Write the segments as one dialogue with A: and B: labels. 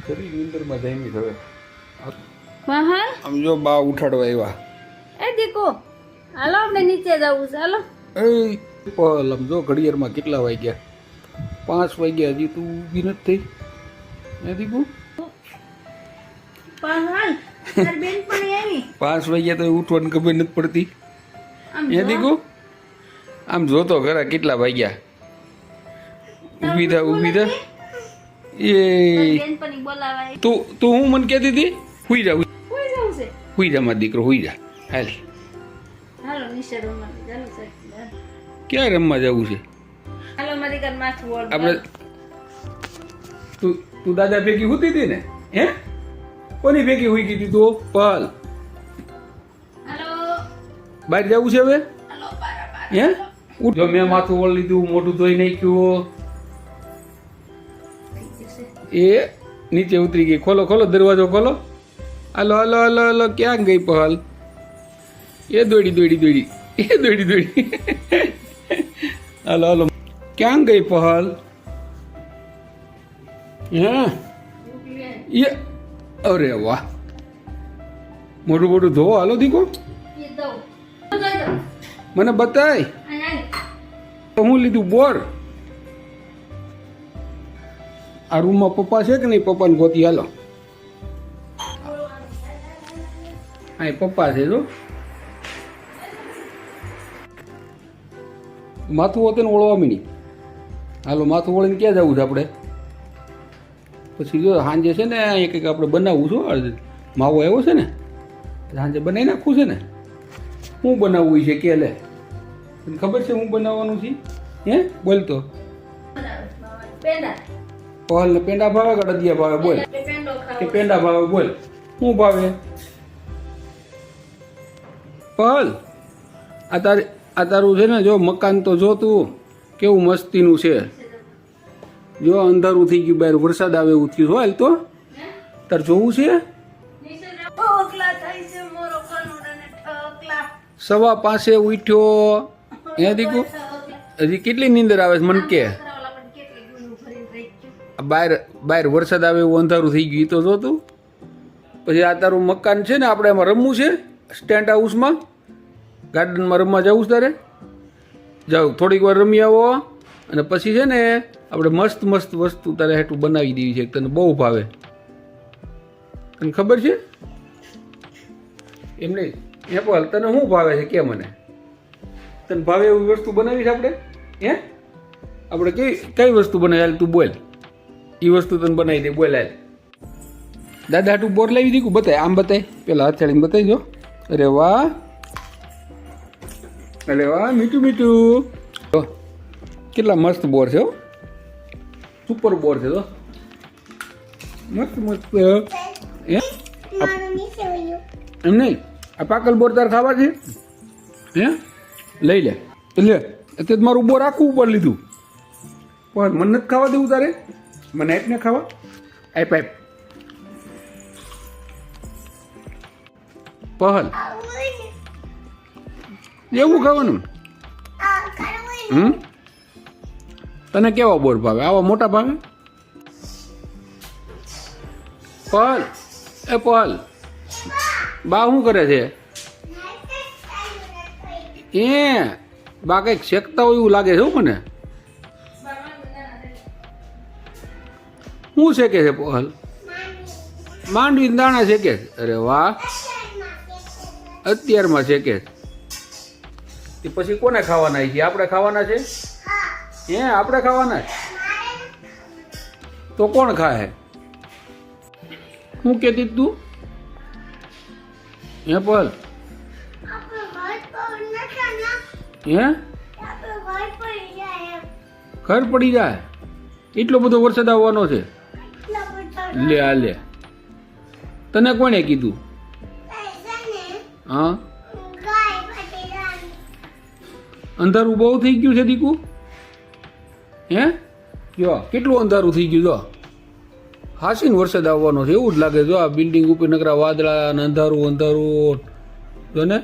A: ખરી નીંદરમાં જામી હવે
B: પહલ
A: આમ જો બા ઉઠાડવા આવ્યા.
B: એ દીકો હાલો આપણે નીચે જવું છે હાલો.
A: એ પલ આમ જો ઘડિયાળમાં કેટલા વાગ્યા? 5 વાગ્યા. હજી તું ઊભી નથી થઈ? હે દીકુ?
B: પહલ તાર બેન પણ આવી
A: 5 વાગ્યા તો ઉઠવાની ખબર નથી પડતી. હે દીકુ? આમ જોતો ખરા કેટલા વાગ્યા? ઊભી થા ઊભી થા. એ
B: બેન પણ બોલાવાય.
A: તું હું મને કહેતી હતી હુઈ જા
B: કોઈ જવું છે
A: હુઈ જા મારો દીકરો હુઈ જા. હાલ
B: હાલો નીચે રમવા ચાલો સાહેબ.
A: ક્યાં રમવા જવું છે
B: હાલો મારી ઘર માથું ઓળ
A: આપણે? તું દાદા ભેગી હુતી હતી ને? હે કોની ભેગી હુઈ ગઈ હતી તું? પલ
B: હાલો
A: બહાર જવું છે હવે?
B: હાલો બારા
A: હે ઉઠ. જો મેં માથું ઓળ લીધું, મોઢું ધોઈ નાખ્યું, એ નીચે ઉતરી ગઈ. ખોલો ખોલો દરવાજો ખોલો. હાલો હાલો હાલો હાલો. ક્યાં ગઈ પહલ? એ દોડી દોડી દોડી એ દોડી દોડી. હાલો હાલો. ક્યાં ગઈ પહલ? હે એ અરે વાહ. મોટું મોટું ધોવો. હાલો દીકો
B: એ દો જોઈ દો
A: મને બતાય. તો હું લીધું બોર. આ રૂમમાં પપ્પા છે કે નહીં? પપ્પાને ગોતી હાલો. હા પપ્પા છે જો. માથું હોતે ને ઓળવા મીની. હાલો માથું ઓળીને ક્યાં જવું છે આપણે? પછી જો સાંજે છે ને એક એક આપણે બનાવવું છું. માવો આવ્યો છે ને સાંજે બનાવી નાખવું છે ને. શું બનાવવું છે કે લે? તને ખબર છે હું બનાવવાનું છે? હે બોલ તો.
B: પેંડા
A: પહલ ને પેંડા ભાવે કે અડદિયા ભાવે? બોલ.
B: કે પેંડો
A: કે
B: ખાવ
A: પેંડા ભાવે? બોલ. શું ભાવે? પહલ આ તારું છે ને જો મકાન તો જો તું કેવું મસ્તીનું છે. જો અંધારું થઈ ગયું, બહાર વરસાદ આવે એવું થયું. હાલ તો તાર જોવું છે.
B: નીચે ઠોકલા થાય છે મોરો કનુડાને ઠોકલા
A: 5:15 ઉઠ્યો. હે દીકુ હજી કેટલી નીંદર આવે છે મને કે?
B: કરાવલા પણ કેટલી ગુનું ભરીને રહી ગયું.
A: બહાર વરસાદ આવે એવું અંધારું થઈ ગયું. ઈ તો જો તું. પછી આ તારું મકાન છે ને આપણે એમાં રમવું છે સ્ટેન્ડ હાઉસમાં, ગાર્ડનમાં રમવા જવું છે તારે? જાઉં થોડીક વાર રમી આવો અને પછી છે ને આપણે મસ્ત મસ્ત વસ્તુ તારે હેઠું બનાવી દેવી છે. તને બહુ ભાવે. તને ખબર છે? એમ નહીં એ બોલ તને શું ભાવે છે કે મને? તને ભાવે એવી વસ્તુ બનાવી છે આપણે? હે આપણે કઈ વસ્તુ બનાવી? હાલ તું બોલ. એ વસ્તુ તને બનાવી દે. બોલ હાલ. દાદા હાટું બોર લાવી દીધું. બતાય આમ બતાય. પેલા હાથ ચાલીને બતાવી જો. અરે વાહ અરે વાહ મીઠું મીઠું. જો કેટલા મસ્ત બોર છે. સુપર બોર છે. તો મસ્ત મસ્ત. હે એમ નહીં આ પાકલ બોર તાર ખાવા છે? હે લઈ લે લે. અત્યારે મારું બોર આખું ઉપર લીધું પણ મને નથી ખાવા દેવું તારે? મને આપ ને ખાવા. આપ આપ. પહલ એવું ખાવાનું? તને કેવા બોર ભાવે? આવા મોટા ભાવે? પહલ એ પહલ બા શું કરે છે? એ બા કંઈક શેકતા હોય એવું લાગે છે હો મને. શું શેકે છે પહલ? માંડવી દાણા શેકે છે. અરે વાહ અત્યારમાં શેકે છે. પછી કોને ખાવાના છે? આપણે ખાવાના છે? હે આપણે ખાવાના છે? તો કોણ ખાય? શું કહેતી તું? હે પહલ હે ઘર પડી જાય? એટલો બધો વરસાદ આવવાનો છે? લે આ લે. તને કોણે કીધું? હા અંધારું બહુ થઈ ગયું છે દીકુ. હે જો કેટલું અંધારું થઈ ગયું. જો હાસીને વરસાદ આવવાનો છે એવું જ લાગે. જો આ બિલ્ડિંગ ઉપર નકરા વાદળા અને અંધારું અંધારું. જો ને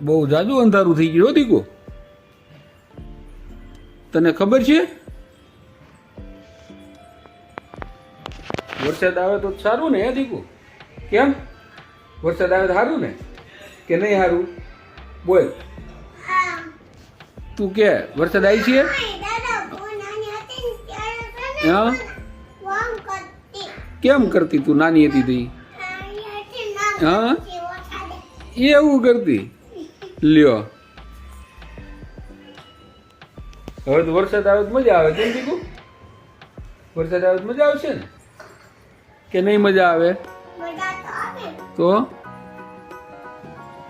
A: બહુ જાજુ અંધારું થઈ ગયું દીકુ. તને ખબર છે? વરસાદ આવે તો સારું ને હે દીકુ? કેમ વરસાદ આવે તો સારું ને કે નહીં સારું? બોલ
B: હા
A: તું કે વરસાદ આવી છે?
B: દાદા હું નાની હતી ને ત્યારે છે ને
A: હા
B: વામ કરતી
A: કેમ કરતી તું નાની હતી તી?
B: અહીંયા હતી ને
A: હા
B: પછી વરસાદે
A: એવું કરતી? લ્યો હવે તો વરસાદ આવે તો મજા આવે કેમ દીકુ? વરસાદ આવે તો મજા આવશે ને કે નહીં મજા આવે?
B: મજા તો આવે
A: તો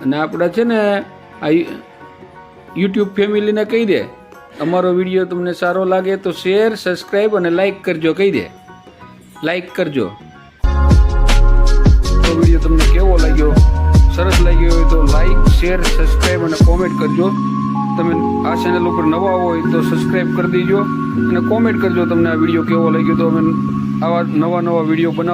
A: અને આપણા છે ને આ યુટ્યુબ ફેમિલીને કહી દે અમારો વિડીયો તમને સારો લાગે તો શેર સબસ્ક્રાઈબ અને લાઈક કરજો. કહી દે લાઈક કરજો. તો વિડીયો તમને કેવો લાગ્યો? સરસ લાગ્યો હોય તો લાઈક શેર સબસ્ક્રાઈબ અને કોમેન્ટ કરજો. તમે આ ચેનલ ઉપર નવા હોય તો સબસ્ક્રાઈબ કરી દેજો અને કોમેન્ટ કરજો તમને આ વિડીયો કેવો લાગ્યો. તો અમે આવા નવા વિડીયો બનાવ